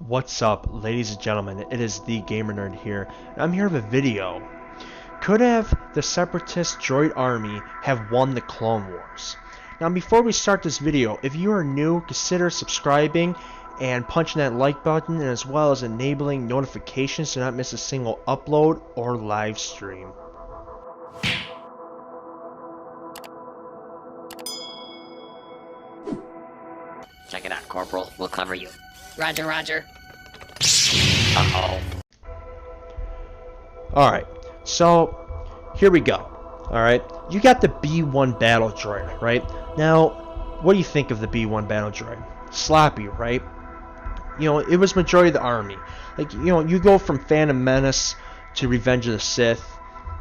What's up, ladies and gentlemen? It is the Gamer Nerd here, and I'm here with a video. Could have the Separatist Droid Army have won the Clone Wars? Now, before we start this video, if you are new, consider subscribing and punching that like button, and as well as enabling notifications to not miss a single upload or live stream. Check it out, Corporal. We'll cover you. Roger, roger. Uh-oh. Alright, so here we go. Alright, you got the B1 battle droid, right? Now, what do you think of the B1 battle droid? Sloppy, right? You know, it was majority of the army. Like, you know, you go from Phantom Menace to Revenge of the Sith,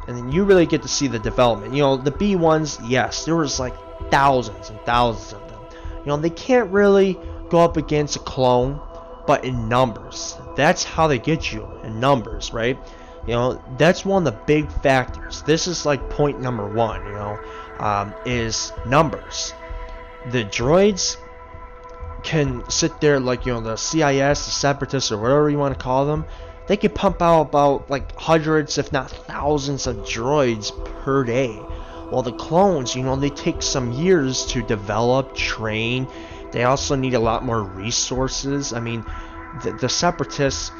and then you really get to see the development. You know, the B1s, yes, there was like thousands and thousands of them. You know, they can't really go up against a clone, but in numbers. That's how they get you, in numbers, right? You know, that's one of the big factors. This is like point number one, you know, is numbers. The droids can sit there like, you know, the CIS, the Separatists, or whatever you want to call them. They can pump out about like hundreds, if not thousands of droids per day. While the clones, you know, they take some years to develop, train. They also need a lot more resources. I mean, the Separatists,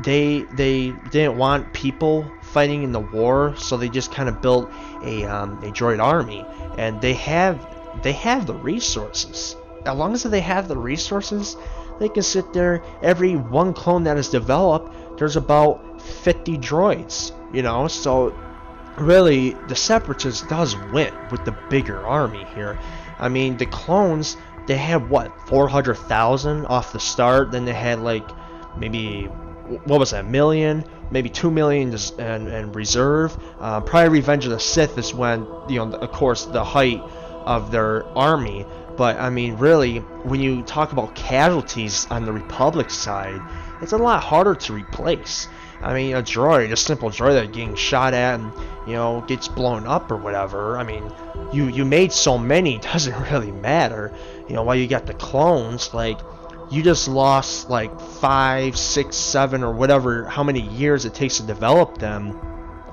they didn't want people fighting in the war, so they just kind of built a droid army, and they have the resources. As long as they have the resources, they can sit there. Every one clone that is developed, there's about 50 droids, you know. So really, the Separatists does win with the bigger army here. I mean, the clones, they had what, 400,000 off the start. Then they had like maybe, what was that, million, maybe 2 million and reserve. Probably Revenge of the Sith is when, you know, of course, the height of their army. But I mean, really, when you talk about casualties on the Republic side, it's a lot harder to replace. I mean, a droid, a simple droid that's getting shot at and, you know, gets blown up or whatever. I mean, you made so many, it doesn't really matter. You know, while you got the clones, like, you just lost like 5, 6, 7, or whatever, how many years it takes to develop them,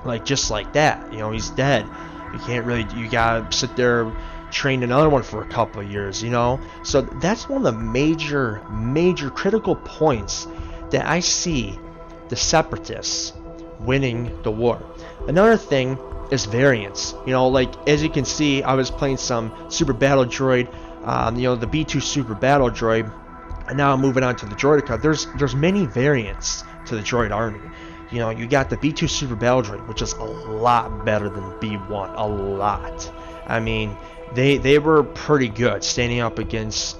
like, just like that. You know, he's dead. You can't really, you gotta sit there, train another one for a couple of years, you know. So that's one of the major critical points that I see the Separatists winning the war. Another thing is variance. You know, like, as you can see, I was playing some Super Battle Droid, you know, the B2 Super Battle Droid, and now I'm moving on to the Droideka. There's many variants to the droid army. You know, you got the B2 Super Battle Droid, which is a lot better than B1, a lot. I mean, they were pretty good standing up against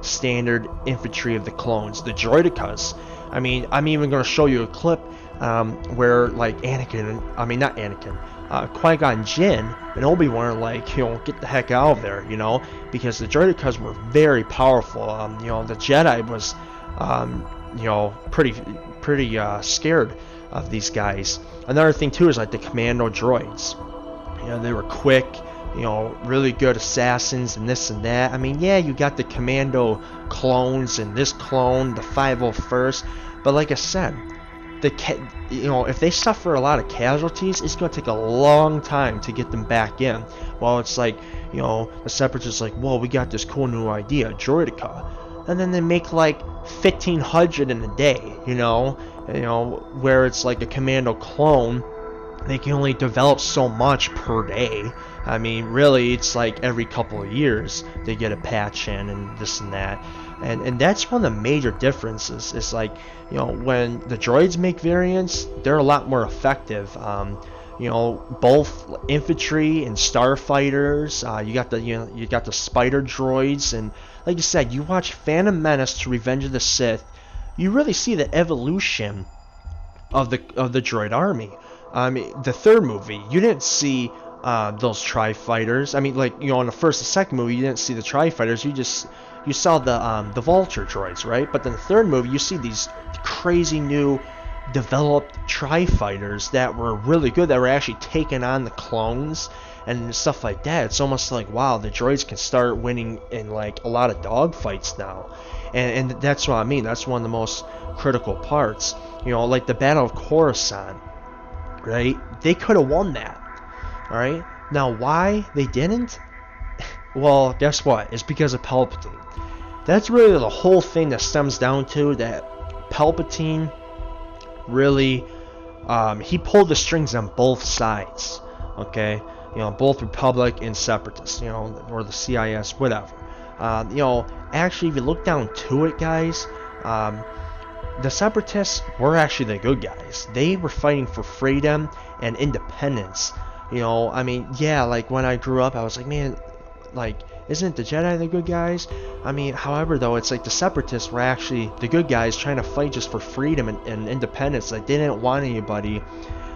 standard infantry of the clones. The Droidekas, I mean, I'm even going to show you a clip where, like, Qui-Gon Jinn and Obi-Wan are like, you know, get the heck out of there, you know, because the Droidekas were very powerful. You know, the Jedi was, you know, pretty scared of these guys. Another thing too is like the commando droids. You know, they were quick, you know, really good assassins and this and that. I mean, yeah, you got the commando clones and this clone, the 501st, but like I said, you know, if they suffer a lot of casualties, it's going to take a long time to get them back in. Well, it's like, you know, the Separatists like, well, we got this cool new idea, Droideka, and then they make like 1,500 in a day, you know, where it's like a commando clone, they can only develop so much per day. I mean, really, it's like every couple of years they get a patch in and this and that. And that's one of the major differences. It's like, you know, when the droids make variants, they're a lot more effective. You know, both infantry and starfighters. You got the spider droids, and like you said, you watch Phantom Menace to Revenge of the Sith, you really see the evolution of the droid army. I mean, the third movie, you didn't see those tri-fighters. I mean, like, you know, in the first and second movie, you didn't see the tri-fighters. You saw the Vulture droids, right? But then the third movie, you see these crazy new developed tri-fighters that were really good, that were actually taking on the clones and stuff like that. It's almost like, wow, the droids can start winning in like a lot of dogfights now. And that's what I mean. That's one of the most critical parts. You know, like the Battle of Coruscant, right? They could have won that. Alright? Now, why they didn't? Well, guess what? It's because of Palpatine. That's really the whole thing that stems down to that Palpatine really, he pulled the strings on both sides. Okay? You know, both Republic and Separatists, you know, or the CIS, whatever. You know, actually, if you look down to it, guys, the Separatists were actually the good guys. They were fighting for freedom and independence. You know, I mean, yeah, like when I grew up, I was like, man, like, isn't the Jedi the good guys? I mean, however, though, it's like the Separatists were actually the good guys trying to fight just for freedom and independence. Like, they didn't want anybody,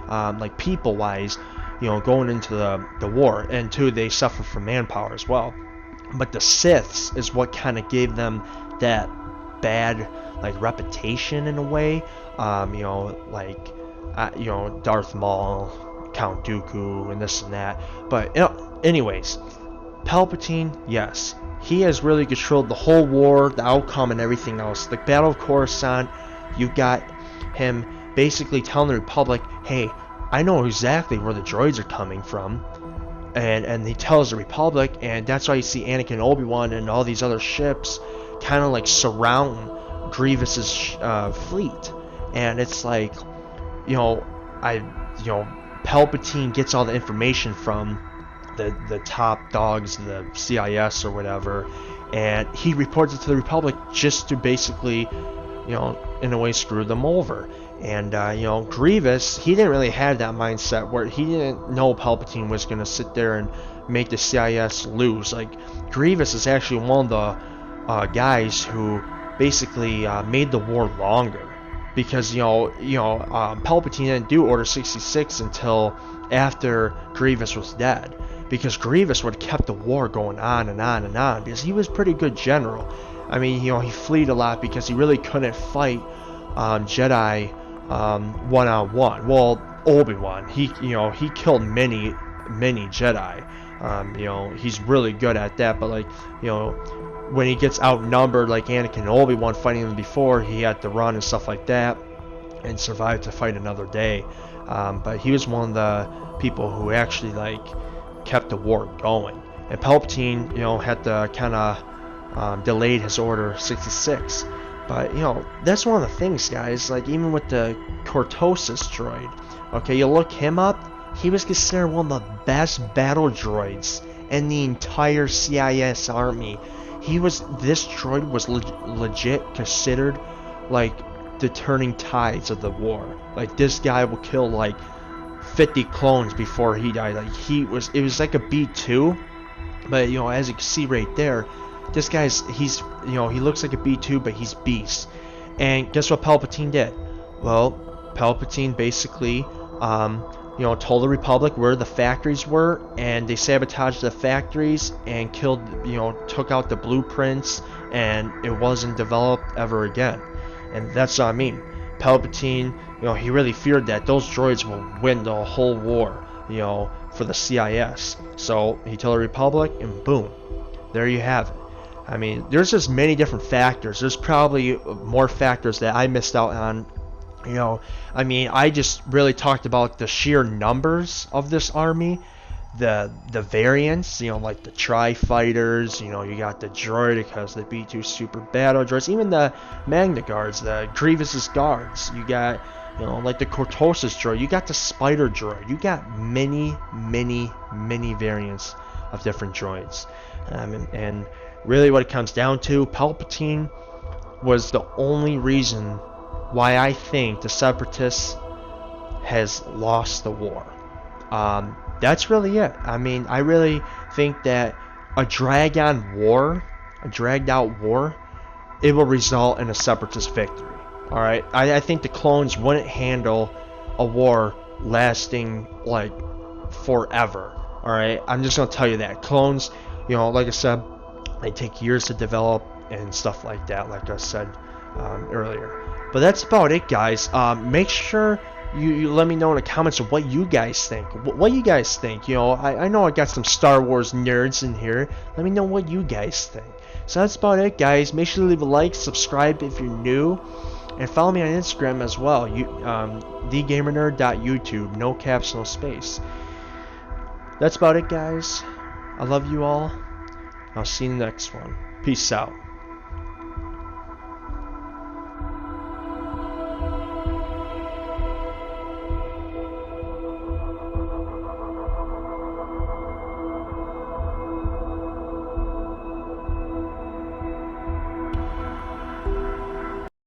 like, people-wise, you know, going into the war. And, two, they suffered from manpower as well. But the Siths is what kind of gave them that bad, like, reputation in a way. You know, like, you know, Darth Maul, Count Dooku, and this and that. But, you know, anyways, Palpatine, yes, he has really controlled the whole war, the outcome, and everything else. The Battle of Coruscant, you got him basically telling the Republic, hey, I know exactly where the droids are coming from. And he tells the Republic, and that's why you see Anakin and Obi-Wan and all these other ships kind of like surround Grievous's fleet. And it's like, you know, Palpatine gets all the information from the top dogs, the CIS or whatever, and he reports it to the Republic just to basically, you know, in a way screw them over. And, you know, Grievous, he didn't really have that mindset where he didn't know Palpatine was going to sit there and make the CIS lose. Like, Grievous is actually one of the guys who basically made the war longer. Because, Palpatine didn't do Order 66 until after Grievous was dead. Because Grievous would have kept the war going on and on and on. Because he was a pretty good general. I mean, you know, he fled a lot because he really couldn't fight Jedi one-on-one. Well, Obi-Wan, he killed many Jedi. You know, he's really good at that. But, like, you know, when he gets outnumbered, like Anakin and Obi-Wan fighting him before, he had to run and stuff like that, and survive to fight another day. But he was one of the people who actually, like, kept the war going. And Palpatine, you know, had to kind of delayed his Order 66. But, you know, that's one of the things, guys. Like, even with the Cortosis droid, okay, you look him up, he was considered one of the best battle droids in the entire CIS army. This droid was legit considered, like, the turning tides of the war. Like, this guy will kill, like, 50 clones before he died. Like, it was like a B2, but, you know, as you can see right there, this guy's, he looks like a B2, but he's beast. And guess what Palpatine did? Well, Palpatine basically, told the Republic where the factories were, and they sabotaged the factories and killed, took out the blueprints, and it wasn't developed ever again. And that's what I mean. Palpatine, he really feared that those droids will win the whole war, for the CIS. So he told the Republic, and boom, there you have it. I mean, there's just many different factors. There's probably more factors that I missed out on. I mean, I just really talked about the sheer numbers of this army, the variants, like the Tri-Fighters, you got the Droidicas, the B2 Super Battle Droids, even the Magna Guards, the Grievous's Guards. You got, like the Cortosis Droid, you got the Spider Droid. You got many variants of different droids. And really what it comes down to, Palpatine was the only reason why I think the Separatists has lost the war. That's really it. I mean, I really think that a dragged-out war, it will result in a Separatist victory. Alright? I think the clones wouldn't handle a war lasting, like, forever. Alright? I'm just going to tell you that. Clones, like I said, they take years to develop and stuff like that, like I said earlier. But that's about it, guys. Make sure you let me know in the comments of what you guys think. What you guys think. You know, I know I got some Star Wars nerds in here. Let me know what you guys think. So that's about it, guys. Make sure to leave a like, subscribe if you're new, and follow me on Instagram as well. thegamernerd.youtube. No caps, no space. That's about it, guys. I love you all. I'll see you in the next one. Peace out.